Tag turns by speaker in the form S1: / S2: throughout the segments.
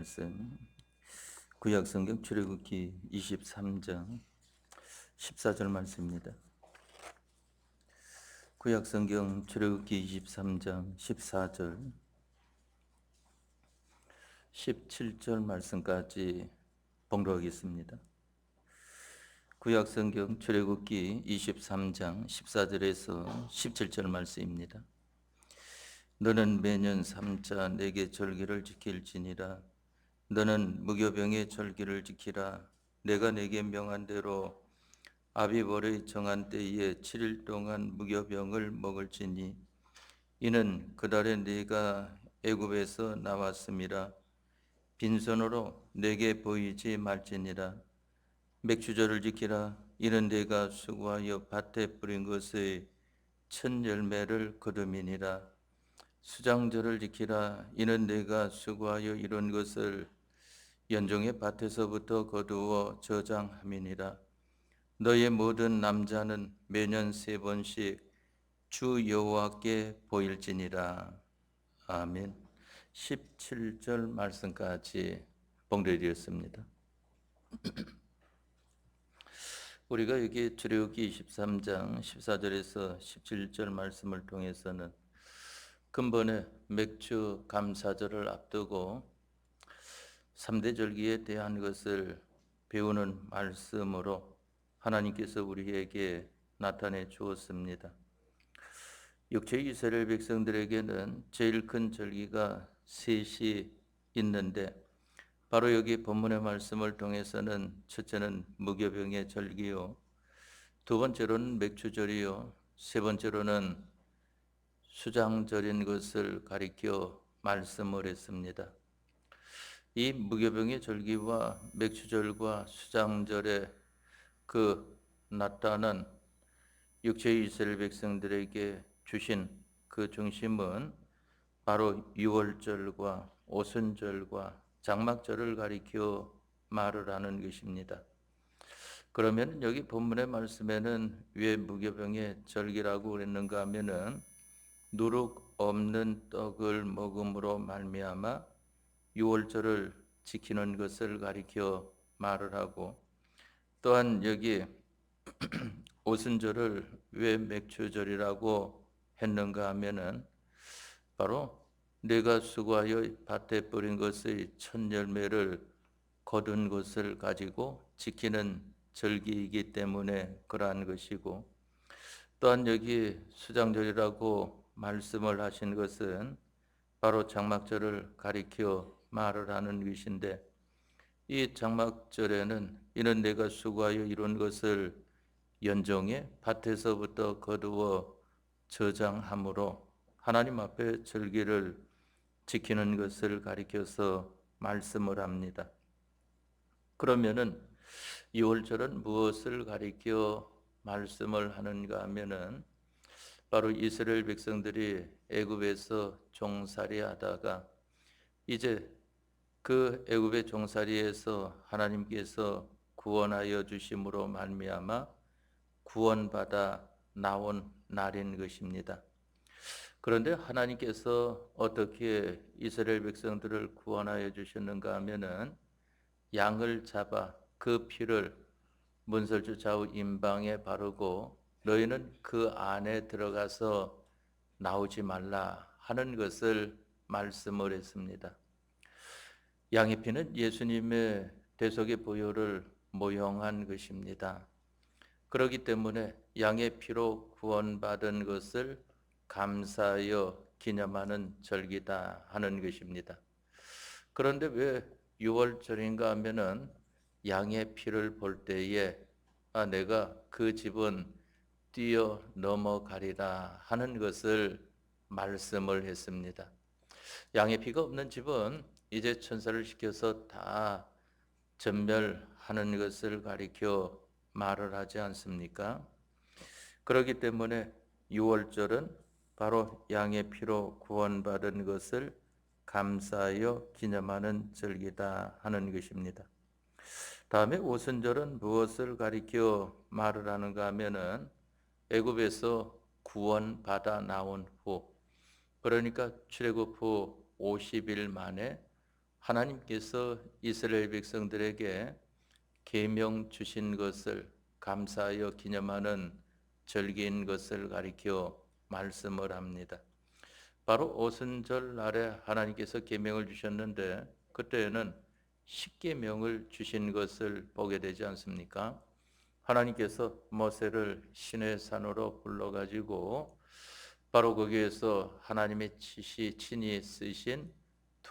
S1: 말씀 구약성경 출애굽기 23장 14절 말씀입니다. 구약성경 출애굽기 23장 14절 17절 말씀까지 봉독하겠습니다. 구약성경 출애굽기 23장 14절에서 17절 말씀입니다. 너는 매년 3자 내게 절기를 지킬지니라. 너는 무교병의 절기를 지키라. 내가 내게 명한 대로 아비벌의 정한 때에 7일 동안 무교병을 먹을지니 이는 그달에 네가 애굽에서 나왔음이라. 빈손으로 내게 보이지 말지니라. 맥주절을 지키라. 이는 내가 수고하여 밭에 뿌린 것의 첫 열매를 거둠이니라. 수장절을 지키라. 이는 내가 수고하여 이룬 것을 연종의 밭에서부터 거두어 저장함이니라. 너의 모든 남자는 매년 3번씩 주 여호와께 보일지니라. 아멘. 17절 말씀까지 봉독드렸습니다. 우리가 여기 출애굽기 23장 14절에서 17절 말씀을 통해서는 근본의 맥주 감사절을 앞두고 3대 절기에 대한 것을 배우는 말씀으로 하나님께서 우리에게 나타내 주었습니다. 육체 이스라엘 백성들에게는 제일 큰 절기가 셋이 있는데 바로 여기 본문의 말씀을 통해서는 첫째는 무교병의 절기요, 두 번째로는 맥주절이요, 세 번째로는 수장절인 것을 가리켜 말씀을 했습니다. 이 무교병의 절기와 맥주절과 수장절의 그 나타난 육체의 이스라엘 백성들에게 주신 그 중심은 바로 유월절과 오순절과 장막절을 가리켜 말을 하는 것입니다. 그러면 여기 본문의 말씀에는 왜 무교병의 절기라고 그랬는가 하면은 누룩 없는 떡을 먹음으로 말미암아 유월절을 지키는 것을 가리켜 말을 하고, 또한 여기 오순절을 왜 맥주절이라고 했는가 하면은 바로 내가 수고하여 밭에 뿌린 것의 첫 열매를 거둔 것을 가지고 지키는 절기이기 때문에 그러한 것이고, 또한 여기 수장절이라고 말씀을 하신 것은 바로 장막절을 가리켜 말을 하는 것인데, 이 장막절에는 이는 내가 수고하여 이룬 것을 연종의 밭에서부터 거두어 저장함으로 하나님 앞에 절기를 지키는 것을 가리켜서 말씀을 합니다. 그러면은 유월절은 무엇을 가리켜 말씀을 하는가 하면은 바로 이스라엘 백성들이 애굽에서 종살이 하다가 이제 그 애굽의 종살이에서 하나님께서 구원하여 주심으로 말미암아 구원받아 나온 날인 것입니다. 그런데 하나님께서 어떻게 이스라엘 백성들을 구원하여 주셨는가 하면은 양을 잡아 그 피를 문설주 좌우 임방에 바르고 너희는 그 안에 들어가서 나오지 말라 하는 것을 말씀을 했습니다. 양의 피는 예수님의 대속의 보혈을 모형한 것입니다. 그렇기 때문에 양의 피로 구원받은 것을 감사하여 기념하는 절기다 하는 것입니다. 그런데 왜 6월절인가 하면은 양의 피를 볼 때에 내가 그 집은 뛰어 넘어가리라 하는 것을 말씀을 했습니다. 양의 피가 없는 집은 이제 천사를 시켜서 다 전멸하는 것을 가리켜 말을 하지 않습니까? 그렇기 때문에 6월절은 바로 양의 피로 구원받은 것을 감사하여 기념하는 절기다 하는 것입니다. 다음에 오순절은 무엇을 가리켜 말을 하는가 하면은 애굽에서 구원받아 나온 후, 그러니까 출애굽 후 50일 만에 하나님께서 이스라엘 백성들에게 계명 주신 것을 감사하여 기념하는 절기인 것을 가리켜 말씀을 합니다. 바로 오순절 날에 하나님께서 계명을 주셨는데 그때에는 십계명을 주신 것을 보게 되지 않습니까? 하나님께서 모세를 시내 산으로 불러가지고 바로 거기에서 하나님의 친히 쓰신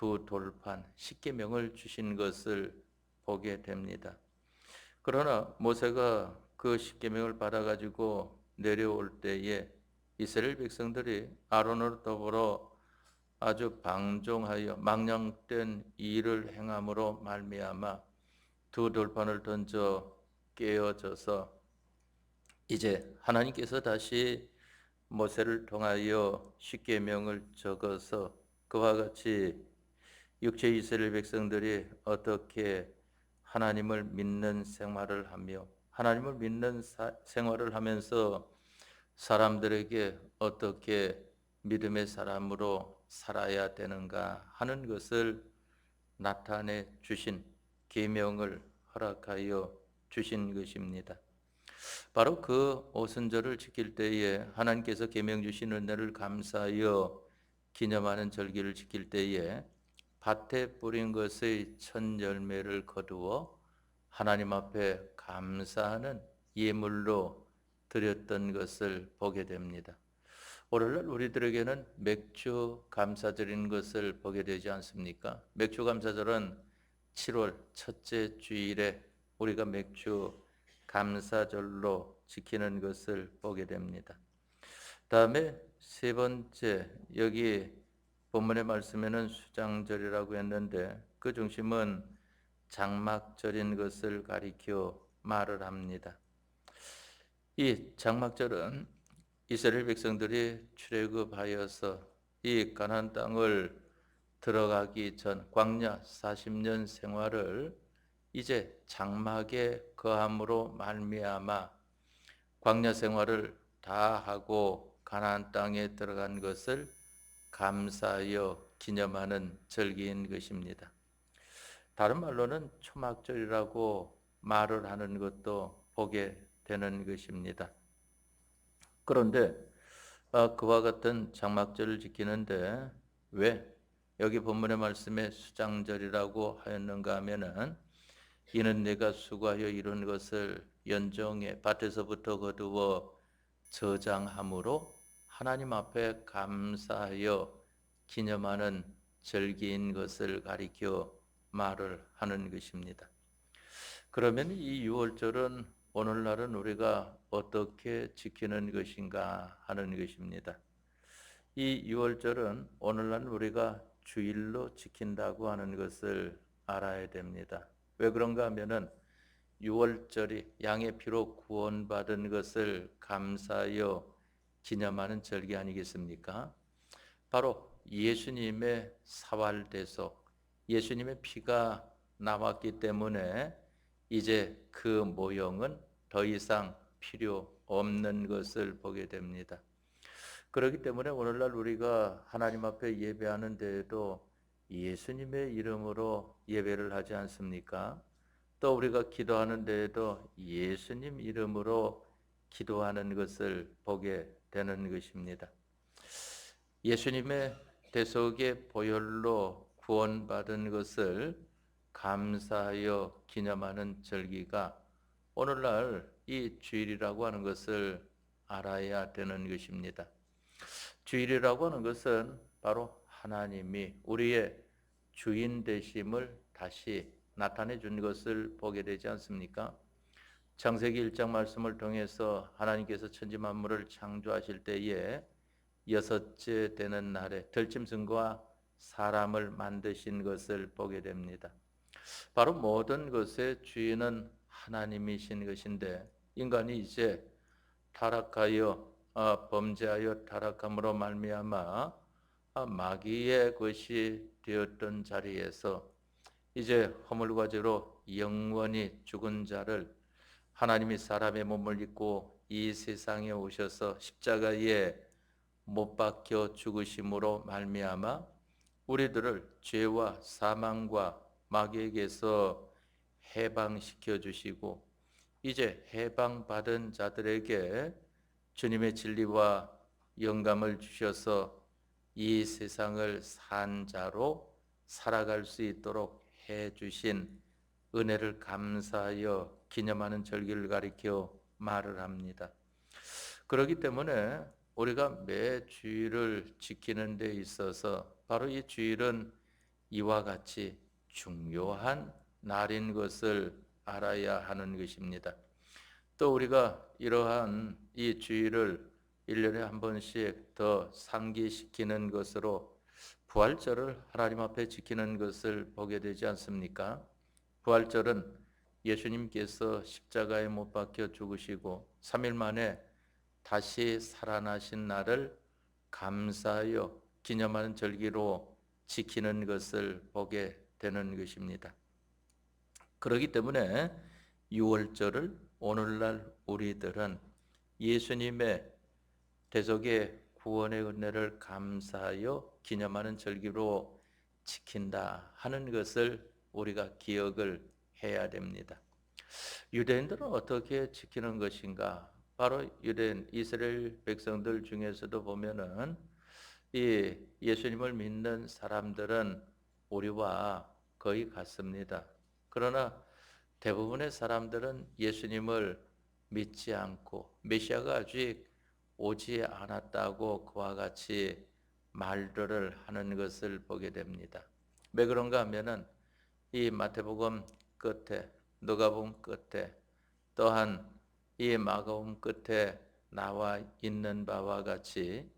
S1: 두 돌판 십계명을 주신 것을 보게 됩니다. 그러나 모세가 그 십계명을 받아가지고 내려올 때에 이스라엘 백성들이 아론을 더불어 아주 방종하여 망령된 일을 행함으로 말미암아 두 돌판을 던져 깨어져서 이제 하나님께서 다시 모세를 통하여 십계명을 적어서 그와 같이 육체 이스라엘 백성들이 어떻게 하나님을 믿는 생활을 하며 하나님을 믿는 생활을 하면서 사람들에게 어떻게 믿음의 사람으로 살아야 되는가 하는 것을 나타내 주신 계명을 허락하여 주신 것입니다. 바로 그 오순절을 지킬 때에 하나님께서 계명 주신 은혜를 감사하여 기념하는 절기를 지킬 때에 밭에 뿌린 것의 첫 열매를 거두어 하나님 앞에 감사하는 예물로 드렸던 것을 보게 됩니다. 오늘날 우리들에게는 맥주 감사드리는 것을 보게 되지 않습니까? 맥주 감사절은 7월 첫째 주일에 우리가 맥주 감사절로 지키는 것을 보게 됩니다. 다음에 세 번째, 여기 본문의 말씀에는 수장절이라고 했는데 그 중심은 장막절인 것을 가리켜 말을 합니다. 이 장막절은 이스라엘 백성들이 출애굽하여서 이 가나안 땅을 들어가기 전 광야 40년 생활을 이제 장막에 거함으로 말미암아 광야 생활을 다 하고 가나안 땅에 들어간 것을 감사하여 기념하는 절기인 것입니다. 다른 말로는 초막절이라고 말을 하는 것도 보게 되는 것입니다. 그런데 그와 같은 장막절을 지키는데 왜 여기 본문의 말씀에 수장절이라고 하였는가 하면은 이는 내가 수고하여 이룬 것을 연정에 밭에서부터 거두어 저장함으로 하나님 앞에 감사하여 기념하는 절기인 것을 가리켜 말을 하는 것입니다. 그러면 이 유월절은 오늘날은 우리가 어떻게 지키는 것인가 하는 것입니다. 이 유월절은 오늘날 우리가 주일로 지킨다고 하는 것을 알아야 됩니다. 왜 그런가 하면은 유월절이 양의 피로 구원받은 것을 감사하여 기념하는 절기 아니겠습니까? 바로 예수님의 사활대속, 예수님의 피가 나왔기 때문에 이제 그 모형은 더 이상 필요 없는 것을 보게 됩니다. 그렇기 때문에 오늘날 우리가 하나님 앞에 예배하는 데에도 예수님의 이름으로 예배를 하지 않습니까? 또 우리가 기도하는 데에도 예수님 이름으로 기도하는 것을 보게 되는 것입니다. 예수님의 대속의 보혈로 구원받은 것을 감사하여 기념하는 절기가 오늘날 이 주일이라고 하는 것을 알아야 되는 것입니다. 주일이라고 하는 것은 바로 하나님이 우리의 주인 되심을 다시 나타내 준 것을 보게 되지 않습니까? 창세기 1장 말씀을 통해서 하나님께서 천지 만물을 창조하실 때에 여섯째 되는 날에 들짐승과 사람을 만드신 것을 보게 됩니다. 바로 모든 것의 주인은 하나님이신 것인데 인간이 이제 타락하여 범죄하여 타락함으로 말미암아 마귀의 것이 되었던 자리에서 이제 허물과 죄로 영원히 죽은 자를 하나님이 사람의 몸을 입고 이 세상에 오셔서 십자가에 못 박혀 죽으심으로 말미암아 우리들을 죄와 사망과 마귀에게서 해방시켜 주시고 이제 해방받은 자들에게 주님의 진리와 영감을 주셔서 이 세상을 산 자로 살아갈 수 있도록 해 주신 은혜를 감사하여 기념하는 절기를 가리켜 말을 합니다. 그렇기 때문에 우리가 매 주일을 지키는 데 있어서 바로 이 주일은 이와 같이 중요한 날인 것을 알아야 하는 것입니다. 또 우리가 이러한 이 주일을 1년에 한 번씩 더 상기시키는 것으로 부활절을 하나님 앞에 지키는 것을 보게 되지 않습니까? 부활절은 예수님께서 십자가에 못 박혀 죽으시고 3일 만에 다시 살아나신 날을 감사하여 기념하는 절기로 지키는 것을 보게 되는 것입니다. 그렇기 때문에 6월절을 오늘날 우리들은 예수님의 대속의 구원의 은혜를 감사하여 기념하는 절기로 지킨다 하는 것을 우리가 기억을 해야 됩니다. 유대인들은 어떻게 지키는 것인가? 바로 유대인 이스라엘 백성들 중에서도 보면은 이 예수님을 믿는 사람들은 우리와 거의 같습니다. 그러나 대부분의 사람들은 예수님을 믿지 않고 메시아가 아직 오지 않았다고 그와 같이 말들을 하는 것을 보게 됩니다. 왜 그런가 하면은 이 마태복음 끝에 누가복음 끝에 또한 이 마가복음 끝에 나와 있는 바와 같이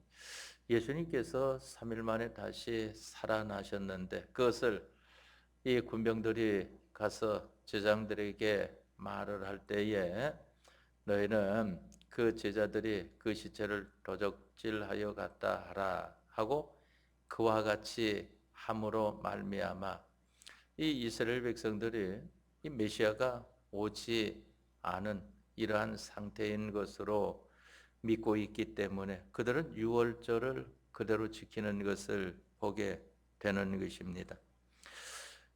S1: 예수님께서 3일 만에 다시 살아나셨는데 그것을 이 군병들이 가서 제장들에게 말을 할 때에 너희는 그 제자들이 그 시체를 도적질하여 갔다 하라 하고 그와 같이 함으로 말미암아 이 이스라엘 백성들이 이 메시아가 오지 않은 이러한 상태인 것으로 믿고 있기 때문에 그들은 유월절을 그대로 지키는 것을 보게 되는 것입니다.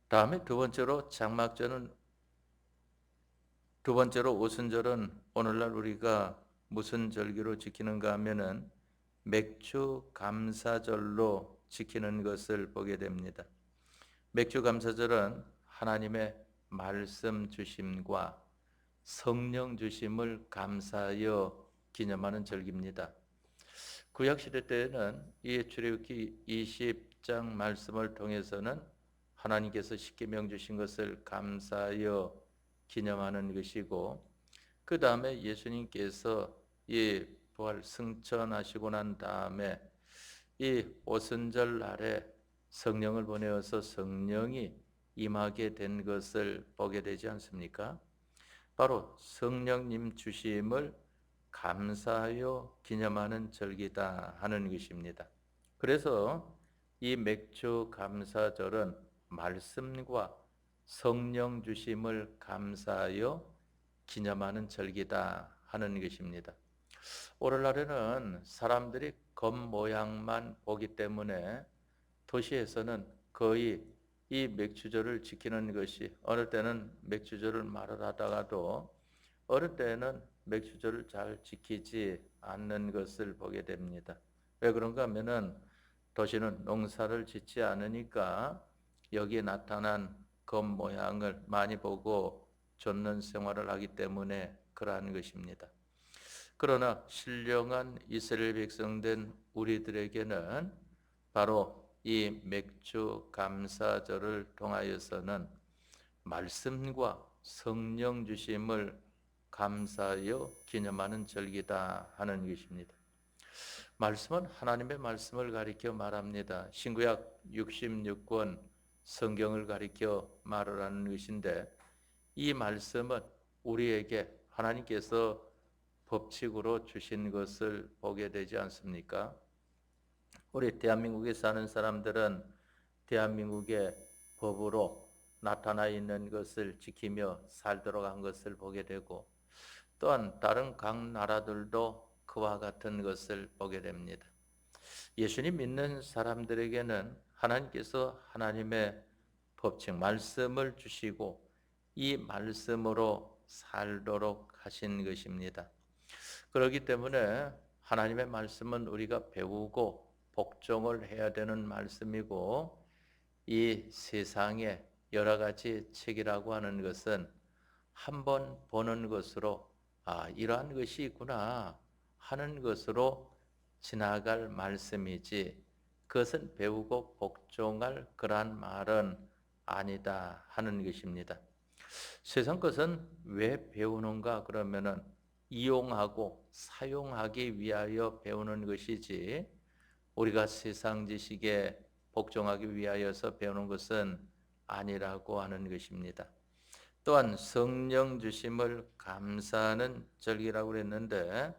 S1: 다음에 두 번째로 오순절은 오늘날 우리가 무슨 절기로 지키는가 하면은 맥주 감사절로 지키는 것을 보게 됩니다. 맥주 감사절은 하나님의 말씀 주심과 성령 주심을 감사하여 기념하는 절기입니다. 구약 시대 때에는 이 출애굽기 20장 말씀을 통해서는 하나님께서 십계명 주신 것을 감사하여 기념하는 것이고 그 다음에 예수님께서 이 부활 승천하시고 난 다음에 이 오순절 날에 성령을 보내어서 성령이 임하게 된 것을 보게 되지 않습니까? 바로 성령님 주심을 감사하여 기념하는 절기다 하는 것입니다. 그래서 이 맥주 감사절은 말씀과 성령 주심을 감사하여 기념하는 절기다 하는 것입니다. 오늘날에는 사람들이 겉모양만 보기 때문에 도시에서는 거의 이 맥주절을 지키는 것이 어느 때는 맥주절을 말을 하다가도 어느 때는 맥주절을 잘 지키지 않는 것을 보게 됩니다. 왜 그런가 하면은 도시는 농사를 짓지 않으니까 여기에 나타난 겉모양을 많이 보고 좇는 생활을 하기 때문에 그러한 것입니다. 그러나 신령한 이스라엘 백성된 우리들에게는 바로 이 맥주 감사절을 통하여서는 말씀과 성령 주심을 감사하여 기념하는 절기다 하는 것입니다. 말씀은 하나님의 말씀을 가리켜 말합니다. 신구약 66권 성경을 가리켜 말을 하는 것인데 이 말씀은 우리에게 하나님께서 법칙으로 주신 것을 보게 되지 않습니까? 우리 대한민국에 사는 사람들은 대한민국의 법으로 나타나 있는 것을 지키며 살도록 한 것을 보게 되고 또한 다른 각 나라들도 그와 같은 것을 보게 됩니다. 예수님 믿는 사람들에게는 하나님께서 하나님의 법칙, 말씀을 주시고 이 말씀으로 살도록 하신 것입니다. 그렇기 때문에 하나님의 말씀은 우리가 배우고 복종을 해야 되는 말씀이고, 이 세상의 여러 가지 책이라고 하는 것은 한번 보는 것으로 이러한 것이 있구나 하는 것으로 지나갈 말씀이지, 그것은 배우고 복종할 그러한 말은 아니다 하는 것입니다. 세상 것은 왜 배우는가 그러면은 이용하고 사용하기 위하여 배우는 것이지, 우리가 세상 지식에 복종하기 위하여서 배우는 것은 아니라고 하는 것입니다. 또한 성령 주심을 감사하는 절기라고 그랬는데,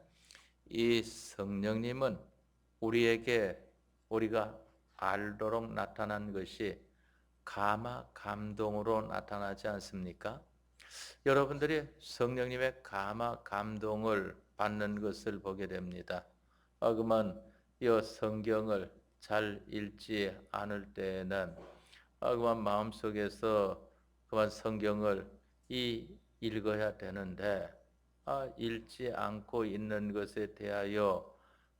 S1: 이 성령님은 우리에게 우리가 알도록 나타난 것이 감화 감동으로 나타나지 않습니까? 여러분들이 성령님의 감화 감동을 받는 것을 보게 됩니다. 그만 이 성경을 잘 읽지 않을 때에는 그만 마음속에서 그만 성경을 읽어야 되는데 읽지 않고 있는 것에 대하여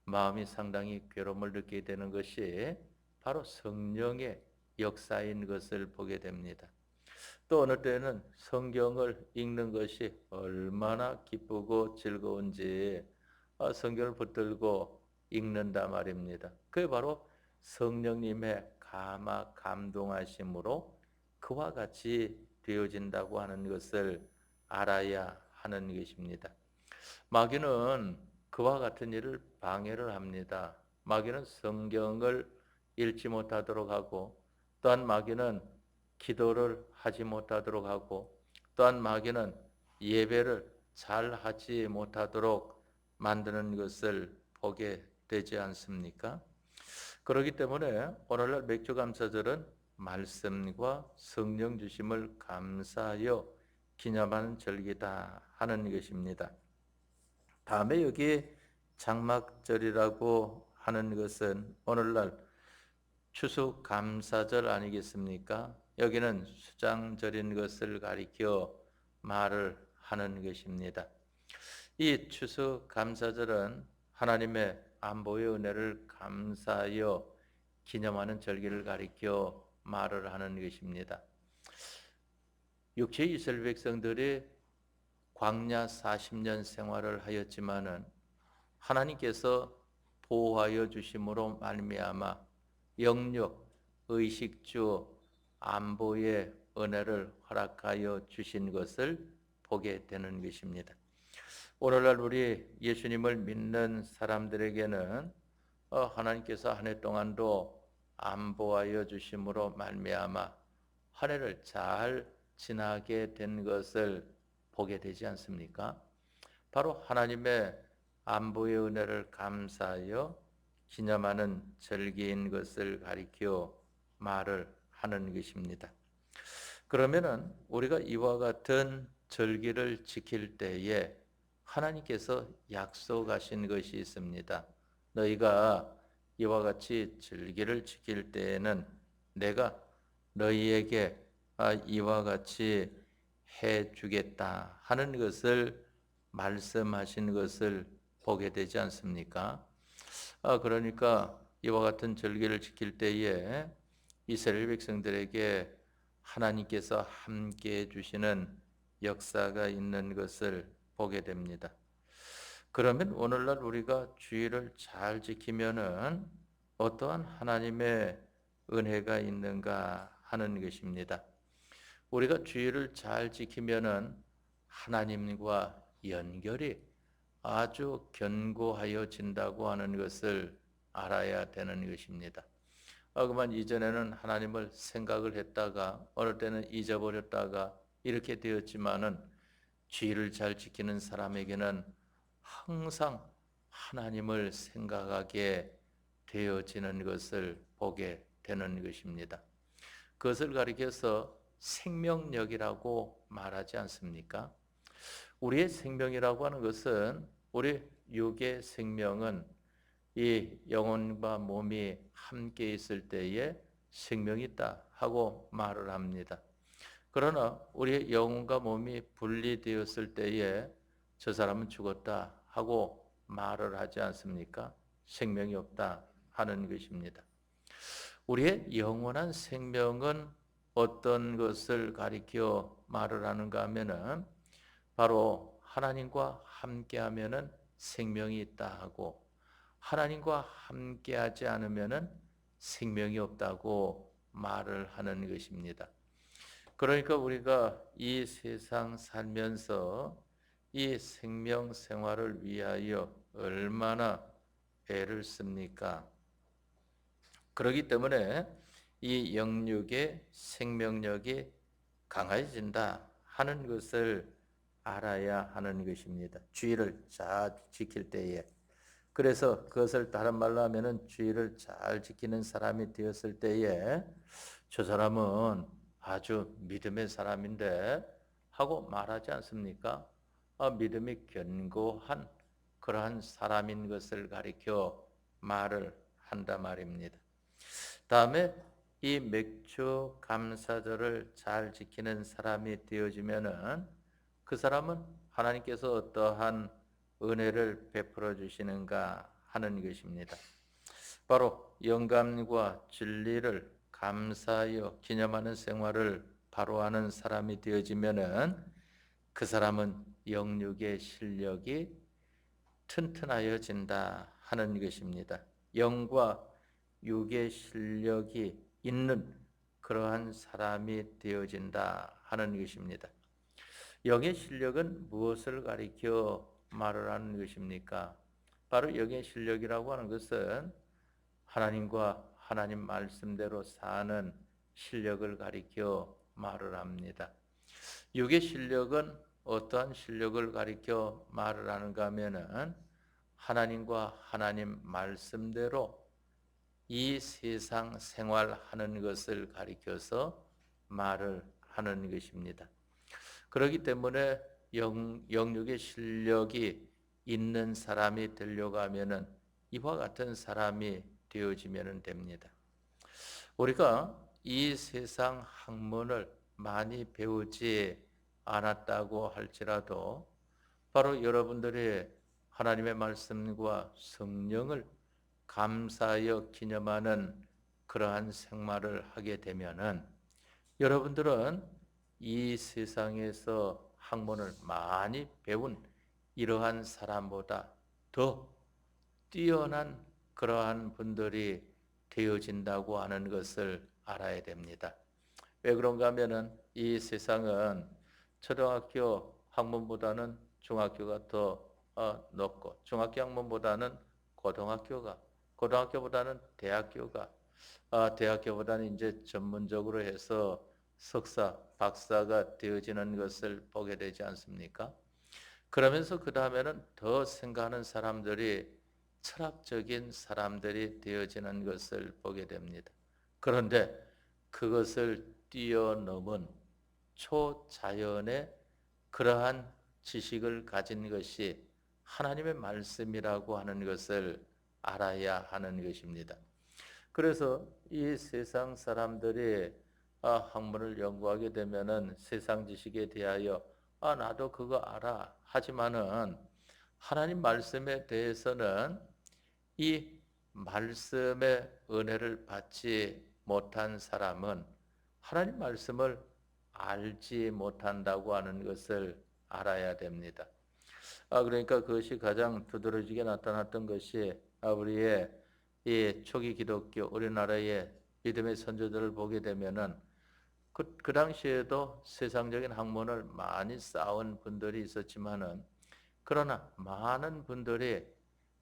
S1: 마음이 상당히 괴로움을 느끼게 되는 것이 바로 성령의 역사인 것을 보게 됩니다. 또 어느 때는 성경을 읽는 것이 얼마나 기쁘고 즐거운지 성경을 붙들고 읽는다 말입니다. 그게 바로 성령님의 감화 감동하심으로 그와 같이 되어진다고 하는 것을 알아야 하는 것입니다. 마귀는 그와 같은 일을 방해를 합니다. 마귀는 성경을 읽지 못하도록 하고, 또한 마귀는 기도를 하지 못하도록 하고, 또한 마귀는 예배를 잘 하지 못하도록 만드는 것을 보게 되지 않습니까? 그렇기 때문에 오늘날 맥주감사절은 말씀과 성령 주심을 감사하여 기념하는 절기다 하는 것입니다. 다음에 여기 장막절이라고 하는 것은 오늘날 추수감사절 아니겠습니까? 여기는 수장절인 것을 가리켜 말을 하는 것입니다. 이 추수감사절은 하나님의 안보의 은혜를 감사하여 기념하는 절기를 가리켜 말을 하는 것입니다. 육체 이스라엘 백성들이 광야 40년 생활을 하였지만은 하나님께서 보호하여 주심으로 말미암아 영육, 의식주, 안보의 은혜를 허락하여 주신 것을 보게 되는 것입니다. 오늘날 우리 예수님을 믿는 사람들에게는 하나님께서 한 해 동안도 안보하여 주심으로 말미암아 한 해를 잘 지나게 된 것을 보게 되지 않습니까? 바로 하나님의 안보의 은혜를 감사하여 기념하는 절기인 것을 가리켜 말을 하는 것입니다. 그러면은 우리가 이와 같은 절기를 지킬 때에 하나님께서 약속하신 것이 있습니다. 너희가 이와 같이 절기를 지킬 때에는 내가 너희에게 이와 같이 해 주겠다 하는 것을 말씀하신 것을 보게 되지 않습니까? 그러니까 이와 같은 절기를 지킬 때에 이스라엘 백성들에게 하나님께서 함께 해 주시는 역사가 있는 것을 보게 됩니다. 그러면 오늘날 우리가 주의를 잘 지키면은 어떠한 하나님의 은혜가 있는가 하는 것입니다. 우리가 주의를 잘 지키면은 하나님과 연결이 아주 견고하여진다고 하는 것을 알아야 되는 것입니다. 그만 이전에는 하나님을 생각을 했다가 어느 때는 잊어버렸다가 이렇게 되었지만은 주의를 잘 지키는 사람에게는 항상 하나님을 생각하게 되어지는 것을 보게 되는 것입니다. 그것을 가리켜서 생명력이라고 말하지 않습니까? 우리의 생명이라고 하는 것은, 우리 육의 생명은 이 영혼과 몸이 함께 있을 때에 생명이 있다 하고 말을 합니다. 그러나 우리의 영혼과 몸이 분리되었을 때에 저 사람은 죽었다 하고 말을 하지 않습니까? 생명이 없다 하는 것입니다. 우리의 영원한 생명은 어떤 것을 가리켜 말을 하는가 하면은 바로 하나님과 함께 하면은 생명이 있다 하고 하나님과 함께 하지 않으면은 생명이 없다고 말을 하는 것입니다. 그러니까 우리가 이 세상 살면서 이 생명 생활을 위하여 얼마나 애를 씁니까? 그렇기 때문에 이 영육의 생명력이 강해진다 하는 것을 알아야 하는 것입니다. 주의를 잘 지킬 때에. 그래서 그것을 다른 말로 하면은 주의를 잘 지키는 사람이 되었을 때에 저 사람은 아주 믿음의 사람인데 하고 말하지 않습니까? 믿음이 견고한 그러한 사람인 것을 가리켜 말을 한다 말입니다. 다음에 이 맥주 감사절을 잘 지키는 사람이 되어지면은 그 사람은 하나님께서 어떠한 은혜를 베풀어 주시는가 하는 것입니다. 바로 영감과 진리를 감사하여 기념하는 생활을 바로 하는 사람이 되어지면은 그 사람은 영육의 실력이 튼튼하여진다 하는 것입니다. 영과 육의 실력이 있는 그러한 사람이 되어진다 하는 것입니다. 영의 실력은 무엇을 가리켜 말을 하는 것입니까? 바로 영의 실력이라고 하는 것은 하나님과 하나님 말씀대로 사는 실력을 가리켜 말을 합니다. 육의 실력은 어떠한 실력을 가리켜 말을 하는가 하면은 하나님과 하나님 말씀대로 이 세상 생활하는 것을 가리켜서 말을 하는 것입니다. 그렇기 때문에 영육의 실력이 있는 사람이 되려고 하면은 이와 같은 사람이 되어지면 됩니다. 우리가 이 세상 학문을 많이 배우지 않았다고 할지라도 바로 여러분들이 하나님의 말씀과 성령을 감사하여 기념하는 그러한 생활을 하게 되면은 여러분들은 이 세상에서 학문을 많이 배운 이러한 사람보다 더 뛰어난 그러한 분들이 되어진다고 하는 것을 알아야 됩니다. 왜 그런가 하면은 이 세상은 초등학교 학문보다는 중학교가 더 높고 중학교 학문보다는 고등학교보다는 대학교가 대학교보다는 이제 전문적으로 해서 석사, 박사가 되어지는 것을 보게 되지 않습니까? 그러면서 그 다음에는 더 생각하는 사람들이 철학적인 사람들이 되어지는 것을 보게 됩니다. 그런데 그것을 뛰어넘은 초자연의 그러한 지식을 가진 것이 하나님의 말씀이라고 하는 것을 알아야 하는 것입니다. 그래서 이 세상 사람들이 학문을 연구하게 되면은 세상 지식에 대하여 나도 그거 알아 하지만은 하나님 말씀에 대해서는 이 말씀의 은혜를 받지 못한 사람은 하나님 말씀을 알지 못한다고 하는 것을 알아야 됩니다. 그러니까 그것이 가장 두드러지게 나타났던 것이 우리의 이 초기 기독교 우리나라의 믿음의 선조들을 보게 되면은 그 당시에도 세상적인 학문을 많이 쌓은 분들이 있었지만은 그러나 많은 분들이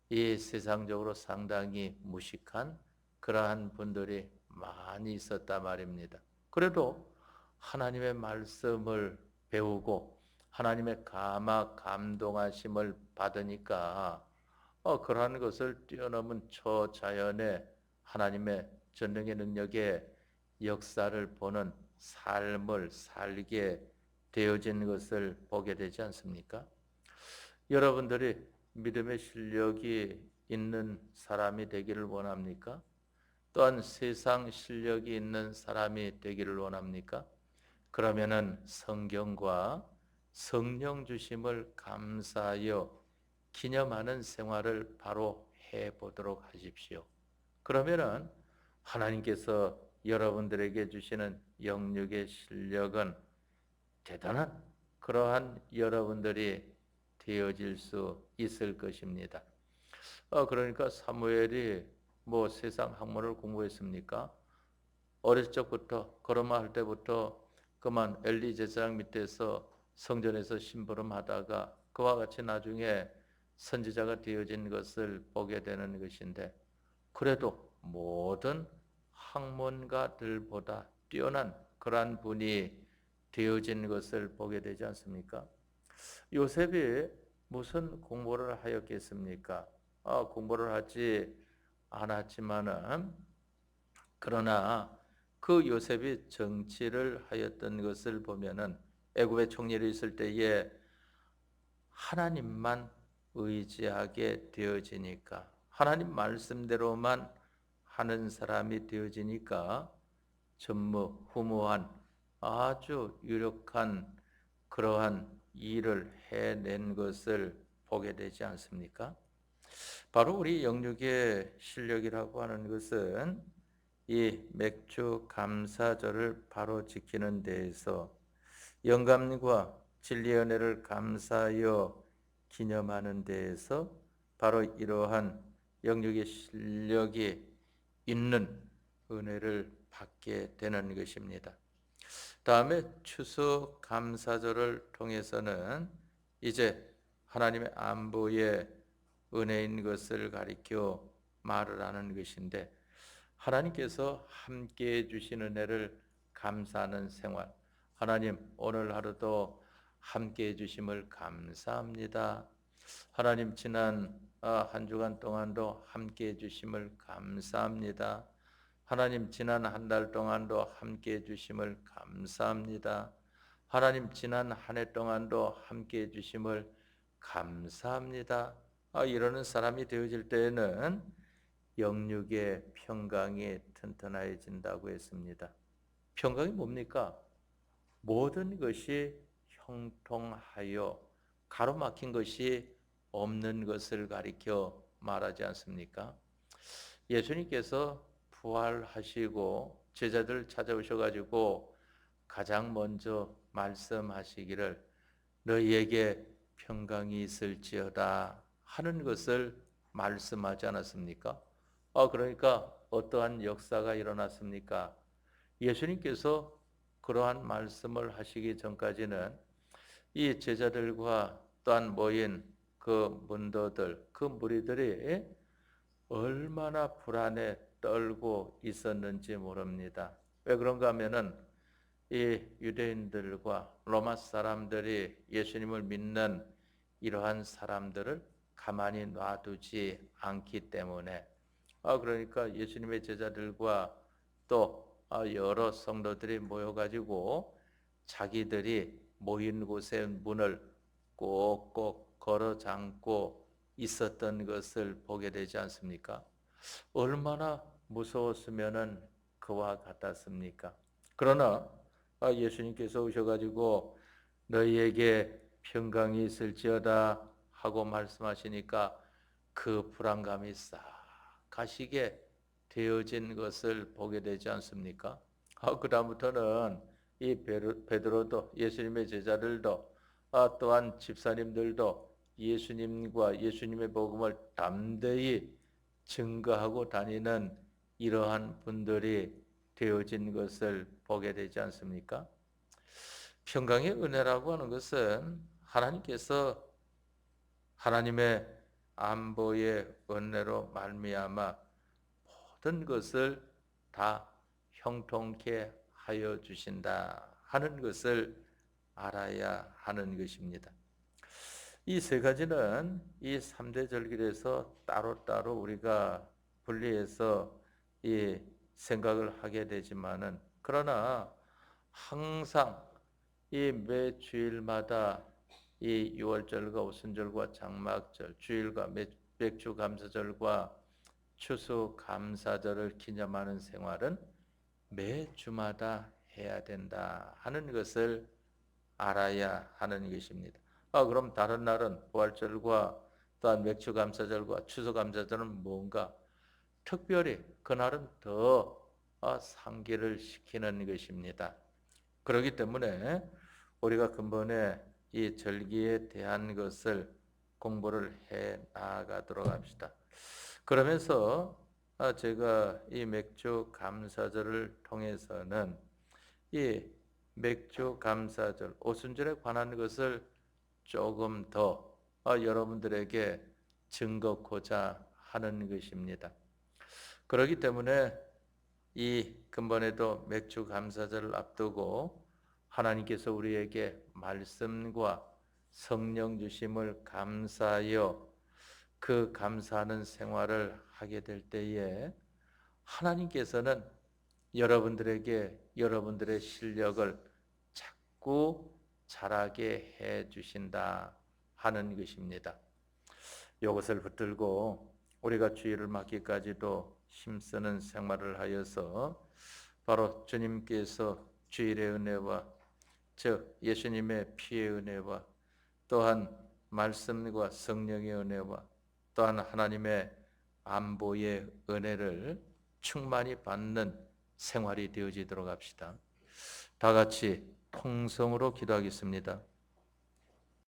S1: 이 세상적으로 상당히 무식한 그러한 분들이 많이 있었단 말입니다. 그래도 하나님의 말씀을 배우고 하나님의 감동하심을 받으니까 그러한 것을 뛰어넘은 초자연의 하나님의 전능의 능력의 역사를 보는 삶을 살게 되어진 것을 보게 되지 않습니까? 여러분들이 믿음의 실력이 있는 사람이 되기를 원합니까? 또한 세상 실력이 있는 사람이 되기를 원합니까? 그러면은 성경과 성령 주심을 감사하여 기념하는 생활을 바로 해 보도록 하십시오. 그러면은 하나님께서 여러분들에게 주시는 영육의 실력은 대단한 그러한 여러분들이 되어질 수 있을 것입니다. 그러니까 사무엘이 뭐 세상 학문을 공부했습니까? 어릴 적부터 걸음마 할 때부터 그만 엘리 제사장 밑에서 성전에서 심부름하다가 그와 같이 나중에 선지자가 되어진 것을 보게 되는 것인데, 그래도 모든 학문가들보다 뛰어난 그러한 분이 되어진 것을 보게 되지 않습니까? 요셉이 무슨 공부를 하였겠습니까? 공부를 하지 않았지만은, 그러나 그 요셉이 정치를 하였던 것을 보면은 애굽의 총리로 있을 때에 하나님만 의지하게 되어지니까, 하나님 말씀대로만 하는 사람이 되어지니까 전무후무한 아주 유력한 그러한 일을 해낸 것을 보게 되지 않습니까? 바로 우리 영육의 실력이라고 하는 것은 이 맥주 감사절을 바로 지키는 데에서 영감과 진리의 은혜를 감사하여 기념하는 데에서 바로 이러한 영육의 실력이 있는 은혜를 받게 되는 것입니다. 다음에 추수 감사절을 통해서는 이제 하나님의 안보의 은혜인 것을 가리켜 말을 하는 것인데, 하나님께서 함께해 주신 은혜를 감사하는 생활. 하나님, 오늘 하루도 함께해 주심을 감사합니다. 하나님, 지난 한 주간 동안도 함께해 주심을 감사합니다. 하나님, 지난 한 달 동안도 함께해 주심을 감사합니다. 하나님, 지난 한 해 동안도 함께해 주심을 감사합니다. 이러는 사람이 되어질 때에는 영육의 평강이 튼튼해진다고 했습니다. 평강이 뭡니까? 모든 것이 형통하여 가로막힌 것이 없는 것을 가리켜 말하지 않습니까? 예수님께서 부활하시고 제자들 찾아오셔가지고 가장 먼저 말씀하시기를 너희에게 평강이 있을지어다 하는 것을 말씀하지 않았습니까? 그러니까 어떠한 역사가 일어났습니까? 예수님께서 그러한 말씀을 하시기 전까지는 이 제자들과 또한 모인 그 문도들, 그 무리들이 얼마나 불안에 떨고 있었는지 모릅니다. 왜 그런가 하면은 이 유대인들과 로마 사람들이 예수님을 믿는 이러한 사람들을 가만히 놔두지 않기 때문에, 그러니까 예수님의 제자들과 또 여러 성도들이 모여가지고 자기들이 모인 곳의 문을 꼭꼭 걸어 잠고 있었던 것을 보게 되지 않습니까? 얼마나 무서웠으면은 그와 같았습니까? 그러나 예수님께서 오셔가지고 너희에게 평강이 있을지어다 하고 말씀하시니까 그 불안감이 싹 가시게 되어진 것을 보게 되지 않습니까? 그 다음부터는 이 베드로도 예수님의 제자들도 또한 집사님들도 예수님과 예수님의 복음을 담대히 증거하고 다니는 이러한 분들이 되어진 것을 보게 되지 않습니까? 평강의 은혜라고 하는 것은 하나님께서 하나님의 안보의 은혜로 말미암아 모든 것을 다 형통케 하여 주신다 하는 것을 알아야 하는 것입니다. 이 세 가지는 이 3대 절기에서 따로따로 우리가 분리해서 이 생각을 하게 되지만은, 그러나 항상 이 매 주일마다 이 유월절과 오순절과 장막절, 주일과 매 맥주감사절과 추수감사절을 기념하는 생활은 매 주마다 해야 된다 하는 것을 알아야 하는 것입니다. 그럼 다른 날은 부활절과 또한 맥주감사절과 추수감사절은 뭔가 특별히 그날은 더 상기를 시키는 것입니다. 그렇기 때문에 우리가 근본에 이 절기에 대한 것을 공부를 해 나가도록 합시다. 그러면서 제가 이 맥주 감사절을 통해서는 이 맥주 감사절, 오순절에 관한 것을 조금 더 여러분들에게 증거코자 하는 것입니다. 그렇기 때문에 이 근본에도 맥주 감사절을 앞두고 하나님께서 우리에게 말씀과 성령 주심을 감사하여 그 감사하는 생활을 하게 될 때에 하나님께서는 여러분들에게 여러분들의 실력을 자꾸 잘하게 해 주신다 하는 것입니다. 이것을 붙들고 우리가 주의를 맡기까지도 힘쓰는 생활을 하여서 바로 주님께서 주일의 은혜와 즉 예수님의 피의 은혜와 또한 말씀과 성령의 은혜와 또한 하나님의 안보의 은혜를 충만히 받는 생활이 되어지도록 합시다. 다 같이 통성으로 기도하겠습니다.